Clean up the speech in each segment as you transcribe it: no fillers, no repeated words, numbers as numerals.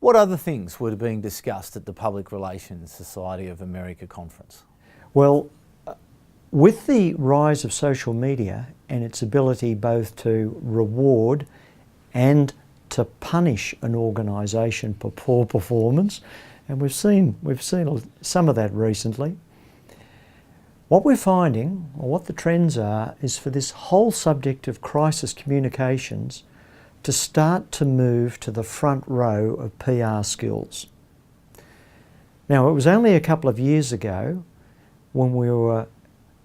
What other things were being discussed at the Public Relations Society of America conference? Well, with the rise of social media and its ability both to reward and to punish an organisation for poor performance, and we've seen some of that recently, what we're finding, or what the trends are, is for this whole subject of crisis communications to start to move to the front row of PR skills. Now, it was only a couple of years ago when we were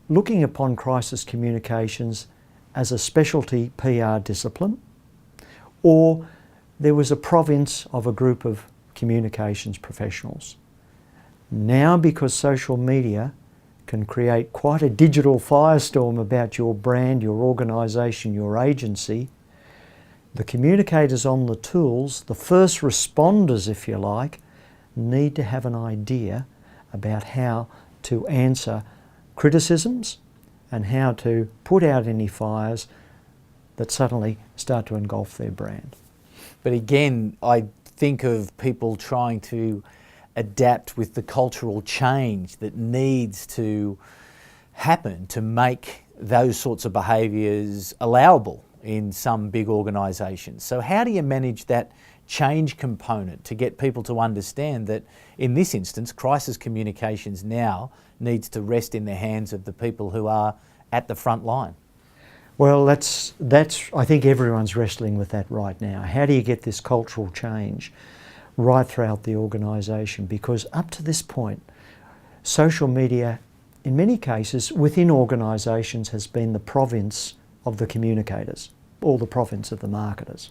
looking upon crisis communications as a specialty PR discipline, or there was a province of a group of communications professionals. Now, because social media can create quite a digital firestorm about your brand, your organisation, your agency, the communicators on the tools, the first responders, if you like, need to have an idea about how to answer criticisms and how to put out any fires that suddenly start to engulf their brand. But again, I think of people trying to adapt with the cultural change that needs to happen to make those sorts of behaviours allowable in some big organisations. So how do you manage that change component to get people to understand that in this instance, crisis communications now needs to rest in the hands of the people who are at the front line? Well, that's I think everyone's wrestling with that right now. How do you get this cultural change right throughout the organisation? Because up to this point, social media, in many cases, within organisations has been the province of the communicators, or the province of the marketers.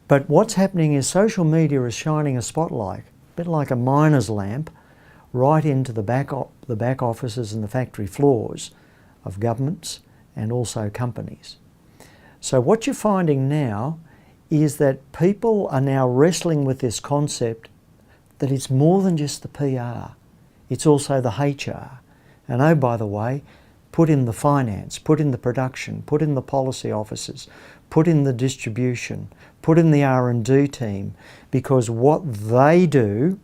But what's happening is social media is shining a spotlight, a bit like a miner's lamp, right into the back offices and the factory floors of governments and also companies. So what you're finding now is that people are now wrestling with this concept that it's more than just the PR, it's also the HR. And oh, by the way, put in the finance, put in the production, put in the policy officers, put in the distribution, put in the R&D team, because what they do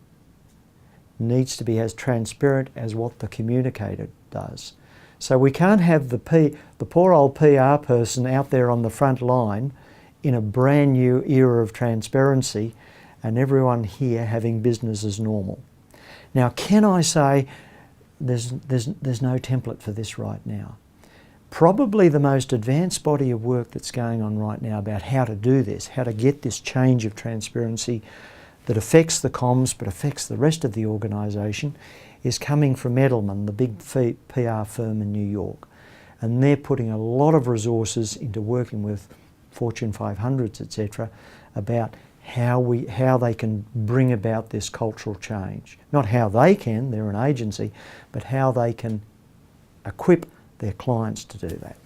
needs to be as transparent as what the communicator does. So we can't have the poor old PR person out there on the front line in a brand new era of transparency and everyone here having business as normal. Now, can I say there's no template for this right now? Probably the most advanced body of work that's going on right now about how to do this, how to get this change of transparency that affects the comms but affects the rest of the organisation, is coming from Edelman, the big PR firm in New York. And they're putting a lot of resources into working with Fortune 500s, etc., about how they can bring about this cultural change. Not how they can, they're an agency, but how they can equip their clients to do that.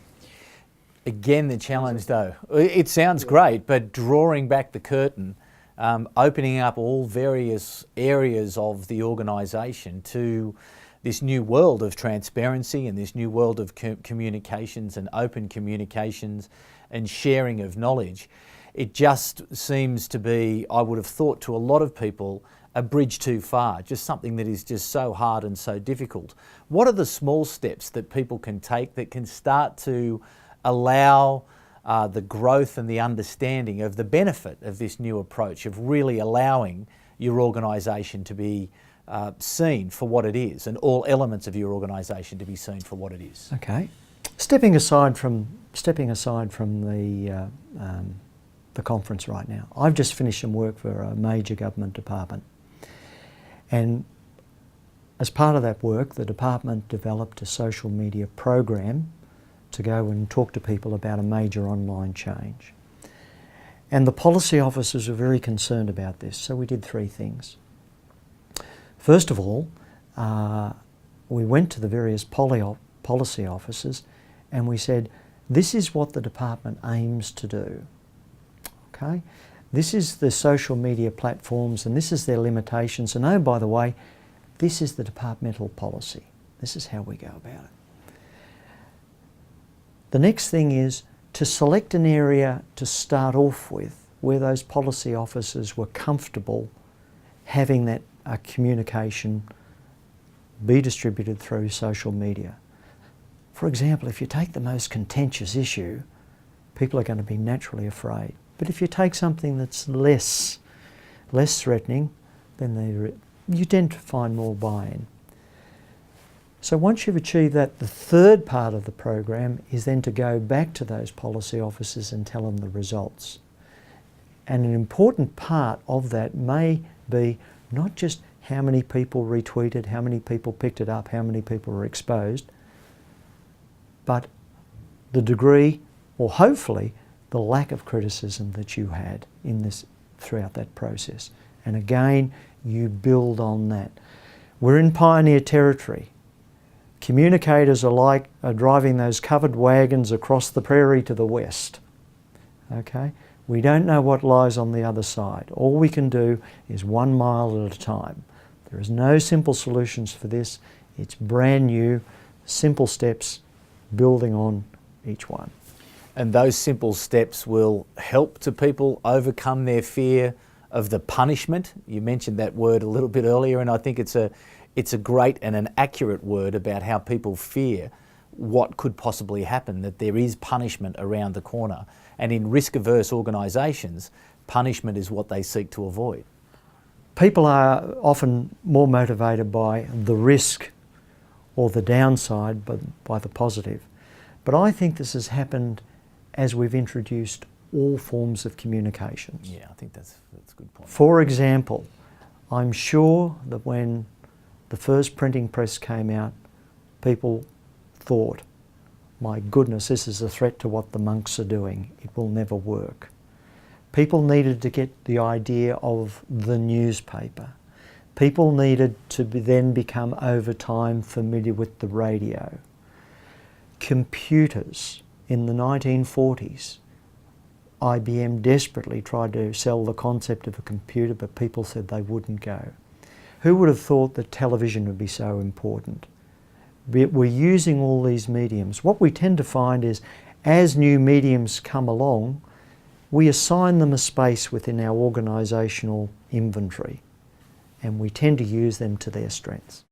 Again, the challenge though, it sounds great, but drawing back the curtain, opening up all various areas of the organisation to this new world of transparency and this new world of communications and open communications and sharing of knowledge, it just seems to be, I would have thought to a lot of people, a bridge too far, just something that is just so hard and so difficult. What are the small steps that people can take that can start to allow the growth and the understanding of the benefit of this new approach of really allowing your organisation to be seen for what it is, and all elements of your organisation to be seen for what it is? Okay, stepping aside from the conference right now, I've just finished some work for a major government department, and as part of that work, the department developed a social media program to go and talk to people about a major online change. And the policy officers were very concerned about this, so we did three things. First of all, we went to the various policy officers and we said, this is what the department aims to do. Okay? This is the social media platforms and this is their limitations, and oh, by the way, this is the departmental policy. This is how we go about it. The next thing is to select an area to start off with where those policy officers were comfortable having that communication be distributed through social media. For example, if you take the most contentious issue, people are going to be naturally afraid. But if you take something that's less threatening, then you tend to find more buy-in. So once you've achieved that, the third part of the program is then to go back to those policy officers and tell them the results. And an important part of that may be not just how many people retweeted, how many people picked it up, how many people were exposed, but the degree, or hopefully the lack of criticism that you had in this throughout that process. And again, you build on that. We're in pioneer territory. Communicators are driving those covered wagons across the prairie to the west. Okay? We don't know what lies on the other side. All we can do is 1 mile at a time. There is no simple solutions for this. It's brand new, simple steps, building on each one. And those simple steps will help to people overcome their fear of the punishment. You mentioned that word a little bit earlier, and I think it's a great and an accurate word about how people fear what could possibly happen, that there is punishment around the corner. And in risk-averse organisations, punishment is what they seek to avoid. People are often more motivated by the risk or the downside, but by the positive. But I think this has happened as we've introduced all forms of communications. Yeah, I think that's a good point. For example, I'm sure that when the first printing press came out, people thought, my goodness, this is a threat to what the monks are doing. It will never work. People needed to get the idea of the newspaper. People needed to then become over time familiar with the radio. Computers in the 1940s, IBM desperately tried to sell the concept of a computer, but people said they wouldn't go. Who would have thought that television would be so important? We're using all these mediums. What we tend to find is, as new mediums come along, we assign them a space within our organisational inventory, and we tend to use them to their strengths.